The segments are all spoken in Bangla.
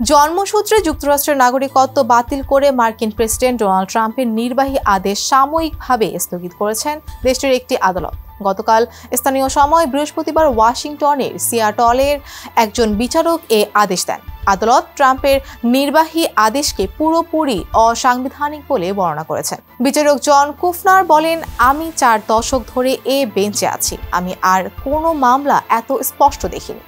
জন্মসূত্রে যুক্তরাষ্ট্রের নাগরিকত্ব বাতিল করে মার্কিন প্রেসিডেন্ট ডোনাল্ড ট্রাম্পের নির্বাহী আদেশ সাময়িকভাবে স্থগিত করেছেন দেশটির একটি আদালত। গতকাল স্থানীয় সময় বৃহস্পতিবার ওয়াশিংটনের সিয়াটলের একজন বিচারক এ আদেশ দেন। আদালত ট্রাম্পের নির্বাহী আদেশকে পুরোপুরি অসাংবিধানিক বলে বর্ণনা করেছেন। বিচারক জন কুফনার বলেন, আমি 4 দশক ধরে এ বেঞ্চে আছি, আমি আর কোনো মামলা এত স্পষ্ট দেখিনি।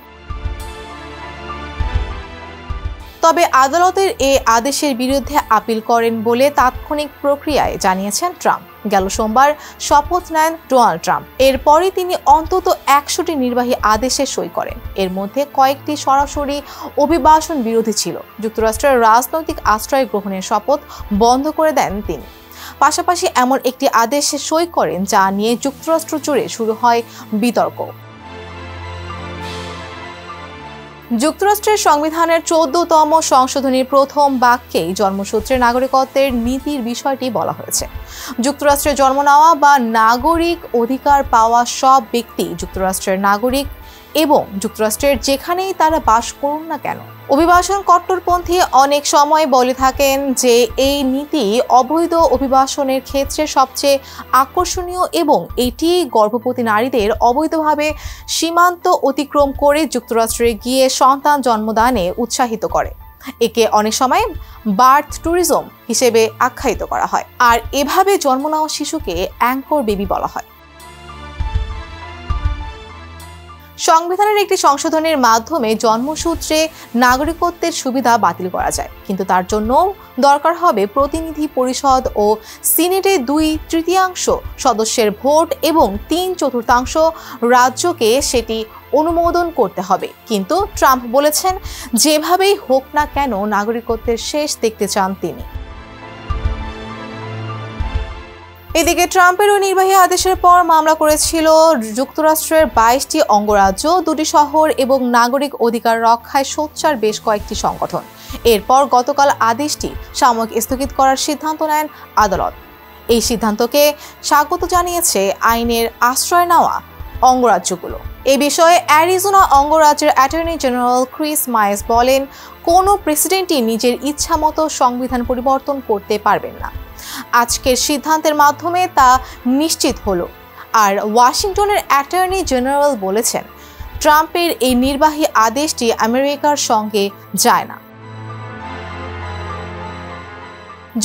তবে আদালতের এ আদেশের বিরুদ্ধে আপিল করেন বলে তাৎক্ষণিক প্রক্রিয়ায় জানিয়েছেন ট্রাম্প। গেল সোমবার শপথ নেন ডোনাল্ড ট্রাম্প। এরপরই তিনি অন্তত 100টি নির্বাহী আদেশে সই করেন। এর মধ্যে কয়েকটি সরাসরি অভিবাসন বিরোধী ছিল। যুক্তরাষ্ট্রের রাজনৈতিক আশ্রয় গ্রহণের শপথ বন্ধ করে দেন তিনি। পাশাপাশি এমন একটি আদেশে সই করেন যা নিয়ে যুক্তরাষ্ট্র জুড়ে শুরু হয় বিতর্ক। যুক্তরাষ্ট্রের সংবিধানের 14তম সংশোধনীর প্রথম বাক্যেই জন্মসূত্রে নাগরিকত্বের নীতির বিষয়টি বলা হয়েছে। যুক্তরাষ্ট্রে জন্ম নেওয়া বা নাগরিক অধিকার পাওয়া সব ব্যক্তি যুক্তরাষ্ট্রের নাগরিক এবং যুক্তরাষ্ট্রের যেখানেই তারা বাস করুন না কেন। অভিবাসন কট্টরপন্থী অনেক সময় বলে থাকেন যে এই নীতি অবৈধ অভিবাসনের ক্ষেত্রে সবচেয়ে আকর্ষণীয় এবং এটি গর্ভবতী নারীদের অবৈধভাবে সীমান্ত অতিক্রম করে যুক্তরাষ্ট্রে গিয়ে সন্তান জন্মদানে উৎসাহিত করে। একে অনেক সময় বার্থ ট্যুরিজম হিসেবে আখ্যায়িত করা হয়, আর এভাবে জন্ম নেওয়া শিশুকে অ্যাঙ্কর বেবি বলা হয়। সংবিধানের একটি সংশোধনের মাধ্যমে জন্মসূত্রে নাগরিকত্বের সুবিধা বাতিল করা যায়, কিন্তু তার জন্য দরকার হবে প্রতিনিধি পরিষদ ও সিনেটে 2/3 সদস্যের ভোট এবং 3/4 রাজ্যকে সেটি অনুমোদন করতে হবে। কিন্তু ট্রাম্প বলেছেন, যেভাবেই হোক না কেন নাগরিকত্বের শেষ দেখতে চান তিনি। এদিকে ট্রাম্পের ওই নির্বাহী আদেশের পর মামলা করেছিল যুক্তরাষ্ট্রের 22টি অঙ্গরাজ্য, 2টি শহর এবং নাগরিক অধিকার রক্ষায় সোচ্চার বেশ কয়েকটি সংগঠন। এরপর গতকাল আদেশটি সাময়িক স্থগিত করার সিদ্ধান্ত নেন আদালত। এই সিদ্ধান্তকে স্বাগত জানিয়েছে আইনের আশ্রয় নেওয়া অঙ্গরাজ্যগুলো। এ বিষয়ে অ্যারিজোনা অঙ্গরাজ্যের অ্যাটর্নি জেনারেল ক্রিস মায়েস বলেন, কোনো প্রেসিডেন্টই নিজের ইচ্ছামতো সংবিধান পরিবর্তন করতে পারবেন না। আজকের সিদ্ধান্তের মাধ্যমে তা নিশ্চিত হলো। আর ওয়াশিংটনের অ্যাটর্নি জেনারেল বলেছেন, ট্রাম্পের এই নির্বাহী আদেশটি আমেরিকার সঙ্গে যায় না।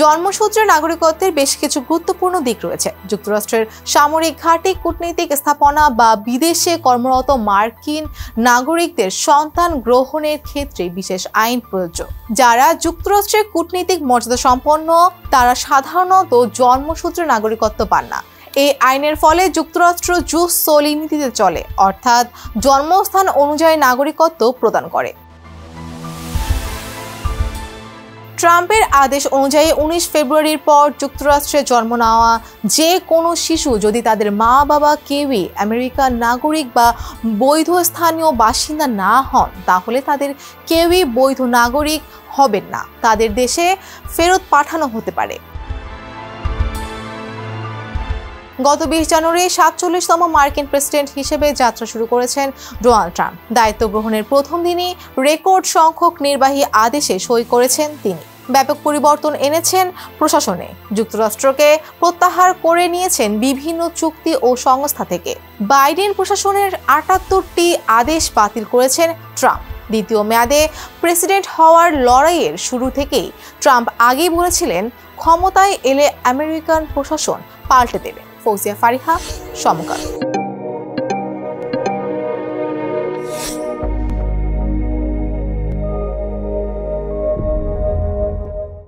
জন্মসূত্রে নাগরিকত্বের বেশ কিছু গুরুত্বপূর্ণ দিক রয়েছে। যুক্তরাষ্ট্রের সামরিক ঘাঁটি, কূটনৈতিক স্থাপনা বা বিদেশে কর্মরত মার্কিন নাগরিকদের সন্তান গ্রহণের ক্ষেত্রে বিশেষ আইন প্রযোজ্য। যারা যুক্তরাষ্ট্রের কূটনৈতিক মর্যাদা সম্পন্ন তারা সাধারণত জন্মসূত্রে নাগরিকত্ব পান না। এই আইনের ফলে যুক্তরাষ্ট্র জুস সোলি নীতিতে চলে, অর্থাৎ জন্মস্থান অনুযায়ী নাগরিকত্ব প্রদান করে। ট্রাম্পের আদেশ অনুযায়ী 19 ফেব্রুয়ারির পর যুক্তরাষ্ট্রে জন্ম নেওয়া যে কোনো শিশু যদি তাদের মা বাবা কেউই আমেরিকার নাগরিক বা বৈধ স্থানীয় বাসিন্দা না হন, তাহলে তাদের কেউই বৈধ নাগরিক হবেন না। তাদের দেশে ফেরত পাঠানো হতে পারে। গত 20 জানুয়ারি 47তম মার্কিন প্রেসিডেন্ট হিসেবে যাত্রা শুরু করেছেন ডোনাল্ড ট্রাম্প। দায়িত্ব গ্রহণের প্রথম দিনই রেকর্ড সংখ্যক নির্বাহী আদেশে সই করেছেন তিনি। ব্যাপক পরিবর্তন এনেছেন প্রশাসনে। যুক্তরাষ্ট্রকে প্রত্যাহার করে নিয়েছেন বিভিন্ন চুক্তি ও সংস্থা থেকে। বাইডেন প্রশাসনের 78টি আদেশ বাতিল করেছেন ট্রাম্প। দ্বিতীয় মেয়াদে প্রেসিডেন্ট হওয়ার লড়াইয়ের শুরু থেকেই ট্রাম্প আগেই বলেছিলেন, ক্ষমতায় এলে আমেরিকান প্রশাসন পাল্টে দেবে। ফৌজিয়া ফারিহা, সমকাল।